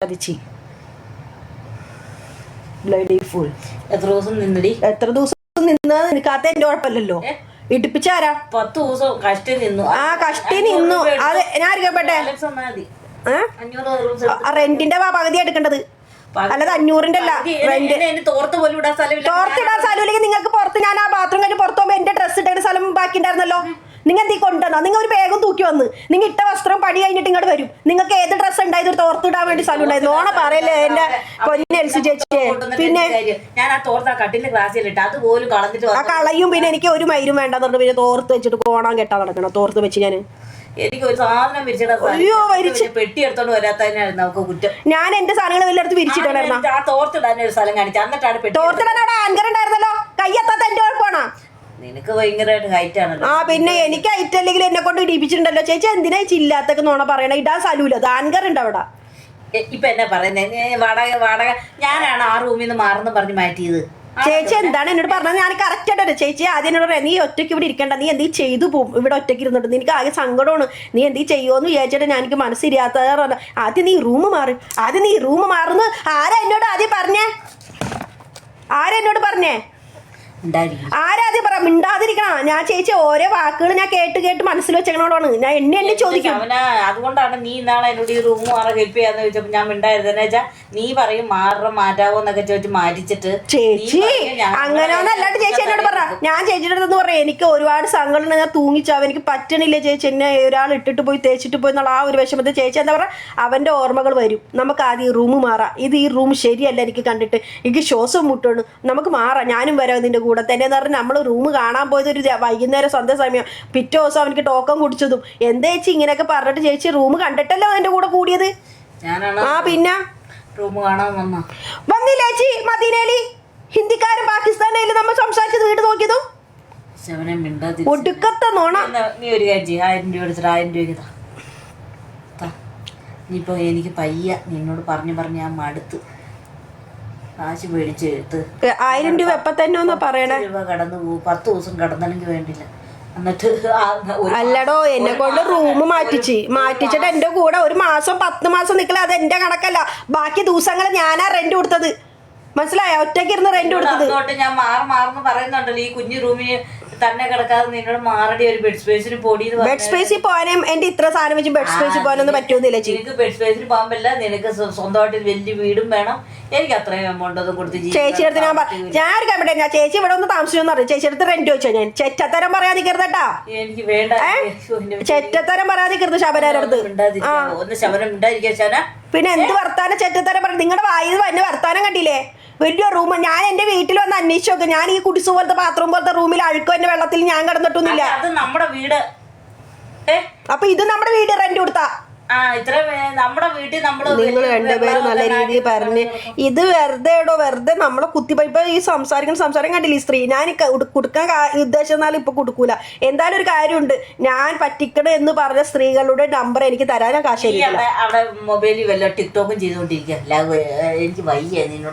ചതിച്ചി bloody full. എത്ര ദിവസം നിന്നടി? എത്ര ദിവസം നിന്ന് നിൽക്കാത്ത എന്റെ കുഴപ്പമില്ലല്ലോ. ഇടിപ്പിച്ചാരാ? 10 ദിവസം കഷ്ടി നിന്നു. ആ കഷ്ടി നിന്നു. അതെ ഞാൻ അറിയപ്പെട്ടെ റെന്റിന്റെ പകുതി എടുക്കേണ്ടത്, അല്ലാതെ 500ന്റെ അല്ല. തോർത്തിടാൻ സ്ഥലമില്ലെങ്കിൽ നിങ്ങൾക്ക് പുറത്ത്, ഞാൻ ആ ബാത്റൂം കഴിഞ്ഞ് പുറത്ത് പോകുമ്പോ എന്റെ ഡ്രസ്സ് ഇട്ട സ്ഥലം ബാക്കി ഉണ്ടായിരുന്നല്ലോ. നിങ്ങൾ എന്തി കൊണ്ടുവന്നോ? നിങ്ങൾ ഒരു ബാഗും തൂക്കി വന്ന് നിങ്ങൾ ഇട്ട വസ്ത്രം പണി കഴിഞ്ഞിട്ട് ഇങ്ങോട്ട് വരും. നിങ്ങൾക്ക് ഏത് ഡ്രസ്സ് ഉണ്ടായത് തോർത്തിടാൻ വേണ്ടി സ്ഥലം ഉണ്ടായിരുന്നു? ഓണ പറയല്ലേ എന്റെ പൊന്നെ എൽസി ചേച്ചി. പിന്നെ ഞാൻ ആ തോർത്ത കട്ടിന്റെ ഗ്ലാസ്സിലിട്ട് അതുപോലും കളഞ്ഞിട്ട് ആ കളയും. പിന്നെ എനിക്ക് ഒരു മൈരും വേണ്ടെന്ന് പറഞ്ഞു പിന്നെ തോർത്ത് വെച്ചിട്ട് കോണാൻ കെട്ടാൻ നടക്കണം. തോർത്ത് വെച്ച് ഞാൻ എനിക്ക് ഒരു സാധനം പെട്ടി എടുത്തോണ്ട് വരാത്തതിനായിരുന്നു നമുക്ക് കുറ്റം. ഞാൻ എന്റെ സാധനങ്ങൾ വലിയടുത്ത് വിരിച്ചിട്ടായിരുന്നു. ആ തോർത്തിടാൻ ഒരു സ്ഥലം കാണിച്ചു, എന്നിട്ടാണ് തോർത്തിടാൻ അവിടെ ആങ്കർ ഉണ്ടായിരുന്നല്ലോ. കയ്യെത്താത്ത എന്റെ കുഴപ്പമാണോ? നിനക്ക് ഭയങ്കരമായിട്ട് ഹൈറ്റ് ആണല്ലോ. ആ പിന്നെ എനിക്ക് ഹൈറ്റ് അല്ലെങ്കിൽ എന്നെ കൊണ്ട് ഇടിപ്പിച്ചിട്ടുണ്ടല്ലോ. ചേച്ചി എന്തിനാ ചില്ലാത്തൊക്കെ നോണ പറയണ? ഇടാൻ സ്ഥലമില്ല, അത് ആങ്കർ ഉണ്ട് അവിടെ. ഇപ്പൊ എന്നാ പറയുന്നത്? വാടക ഞാനാണ് ആ റൂമിൽ നിന്ന് മാറുന്നു പറഞ്ഞ് മാറ്റിയത്. ചേച്ചി എന്താണ് എന്നോട് പറഞ്ഞത്? ഞാൻ കറക്റ്റ് ആയിട്ടല്ലേ ചേച്ചി ആദ്യം എന്നോട് പറയാം, നീ ഒറ്റയ്ക്ക് ഇവിടെ ഇരിക്കണ്ട, നീ എന്തെങ്കിലും ചെയ്തു പോകും ഇവിടെ ഒറ്റയ്ക്ക് ഇരുന്നിട്ട്, നിനക്ക് ആകെ സങ്കടമാണ്, നീ എന്തെങ്കിലും ചെയ്യുമോന്ന് വിചാരിച്ചിട്ട് ഞാൻ എനിക്ക് മനസ്സിരിയാത്ത. ആദ്യം നീ റൂം മാറി, ആദ്യം നീ റൂം മാറുന്നു. ആരാ എന്നോട് ആദ്യം പറഞ്ഞേ? ആരാ എന്നോട് പറഞ്ഞേ? ആരാദ്യം പറ? മിണ്ടാതിരിക്കണം. ഞാൻ ചേച്ചി ഓരോ വാക്കുകൾ ഞാൻ കേട്ട് മനസ്സിൽ വെച്ചോളാണ്. ഞാൻ എണ്ണി ചോദിക്കും. അതുകൊണ്ടാണ് നീ ഇന്നാളെ എന്നോട് ഈ റൂം മാറാൻ ഹെൽപ്പ് ചെയ്യാന്ന് ചോദിച്ചപ്പോ ഞാൻ മിണ്ടായിരുന്നെന്ന് വെച്ചാൽ നീ പറയും മാറ്റാവോ എന്നൊക്കെ ചോദിച്ച് മാറ്റിച്ചിട്ട്. ചേച്ചി അങ്ങനെയൊന്നും അല്ലാണ്ട് ചേച്ചി എന്നോട് പറ. ഞാൻ ചേച്ചിയുടെ അടുത്ത് പറയാം, എനിക്ക് ഒരുപാട് സങ്കടം, ഞാൻ തൂങ്ങിച്ചാവും, എനിക്ക് പറ്റണില്ല ചേച്ചി, എന്നെ ഒരാൾ ഇട്ടിട്ട് പോയി തേച്ചിട്ട് പോയി എന്നുള്ള ആ ഒരു വിഷമത്തിൽ ചേച്ചി എന്താ പറയാ, അവന്റെ ഓർമ്മകൾ വരും. നമുക്ക് ആദ്യം ഈ റൂം മാറാം. ഈ റൂം ശരിയല്ല, എനിക്ക് കണ്ടിട്ട് എനിക്ക് ശ്വാസം മുട്ടാണ്, നമുക്ക് മാറാം, ഞാനും വരാം നിന്റെ കൂടെ തന്നെ എന്ന് പറഞ്ഞാൽ നമ്മൾ റൂം കാണാൻ പോയത് ഒരു വൈകുന്നേരം സന്ധ്യ സമയം. പിറ്റേ ദിവസം അവനിക്ക് ടോക്കൺ കുടിച്ചതും. എന്താ ചേച്ചി ഇങ്ങനെയൊക്കെ പറഞ്ഞിട്ട് ചേച്ചി റൂം കണ്ടിട്ടല്ലോ എന്റെ കൂടെ കൂടിയത്. ആ പിന്നെ റൂം കാണാൻ വന്നില്ലേ ചേച്ചി? മദീനയില് ഹിന്ദിക്കാരും പാകിസ്ഥാനിലും നമ്മൾ സംസാരിച്ചത് വീട് നോക്കിയതും ഒടുക്കത്തെ നോണ. നീ ഒരു കാര്യം ചെയ്യും, 1000 രൂപ എടുത്തിട്ട് 1000 രൂപയ്ക്ക് ഇനിയിപ്പോ എനിക്ക് പയ്യ നിന്നോട് പറഞ്ഞ് ഞാൻ മടുത്ത് കാശ് മേടിച്ച് എടുത്ത് 1000 രൂപ എപ്പ തന്നെ പറയണേ? കടന്നു പോകും, 10 ദിവസം കടന്നെങ്കിൽ വേണ്ടില്ല. എന്നിട്ട് അല്ലടോ എന്നെ കൊണ്ട് റൂം മാറ്റിച്ചിട്ട് എന്റെ കൂടെ ഒരു മാസം 10 മാസം നിക്കല. അത് എന്റെ കണക്കല്ല, ബാക്കി ദിവസങ്ങൾ ഞാനാ റെന്റ് കൊടുത്തത്. മനസ്സിലായോ? ഒറ്റയ്ക്ക് ഇരുന്ന് റെന്റ് കൊടുത്തത്. ഞാൻ മാറുന്നു പറയുന്നുണ്ടല്ലോ ഈ കുഞ്ഞു റൂമിന് തന്നെ കിടക്കാതെ നിന്നോട് മാറടി ഒരു ബെഡ് സ്പേസിന് പൊടി. ബെഡ് സ്പേസിൽ പോകാനും എന്റെ ഇത്ര സാധനം വെച്ച് ബെഡ് സ്പേസിൽ പോകാനൊന്നും പറ്റുന്നില്ല. നിനക്ക് ബെഡ് സ്പേസിൽ പോകാൻ പറ്റില്ല, നിനക്ക് സ്വന്തമായിട്ട് വലിയ വീടും വേണം. എനിക്ക് അത്രയും എമൗണ്ട് ഒന്നും കൊടുത്ത് ചേച്ചി അടുത്ത് ഞാൻ കേട്ടെ, ഞാൻ ചേച്ചി ഇവിടെ ഒന്ന് താമസിച്ചെന്ന് പറഞ്ഞു. ചേച്ചി അടുത്ത് റെന്റ് വെച്ചോ? ഞാൻ ചെറ്റത്തരം പറയാതിരിക്കരുതട്ടാ. എനിക്ക് വേണ്ട ചെറ്റത്തരം പറയാതിരിക്കരുത് ശബരയുടെ അടുത്ത്. ഒന്ന് ശബരം ഉണ്ടായിരിക്കാ. പിന്നെ എന്ത് വർത്താനം ചെറ്റത്തരം പറഞ്ഞു? നിങ്ങളുടെ വായിൽ തന്നെ വർത്താനം കണ്ടില്ലേ? വലിയ റൂം. ഞാൻ എന്റെ വീട്ടിൽ വന്ന് അന്വേഷിച്ചു നോക്കും. ഞാൻ ഈ കുടിസ് പോലത്തെ ബാത്റൂം പോലത്തെ റൂമിൽ അഴുക്കോ എന്റെ വെള്ളത്തിൽ ഞാൻ കിടന്നിട്ടൊന്നുമില്ല. അത് നമ്മുടെ വീട്. അപ്പൊ ഇത് നമ്മുടെ വീട് റെന്റ് കൊടുത്താ? നമ്മുടെ വീട്ടിൽ നിങ്ങൾ രണ്ടുപേരും നല്ല രീതിയിൽ പറഞ്ഞ് ഇത് വെറുതെ നമ്മളെ കുത്തിപ്പോ ഈ സംസാരം കണ്ടില്ല ഈ സ്ത്രീ. ഞാൻ കൊടുക്കാൻ ഉദ്ദേശിച്ചാൽ ഇപ്പൊ കൊടുക്കൂല. എന്തായാലും ഒരു കാര്യമുണ്ട്, ഞാൻ പറ്റിക്കണം എന്ന് പറഞ്ഞ സ്ത്രീകളുടെ നമ്പർ എനിക്ക് തരാൻ കാശ്. അവിടെ മൊബൈലിൽ വല്ല ടിക്ടോക്കും ചെയ്തുകൊണ്ടിരിക്കുക. എനിക്ക് വയ്യ നിന്നോട്.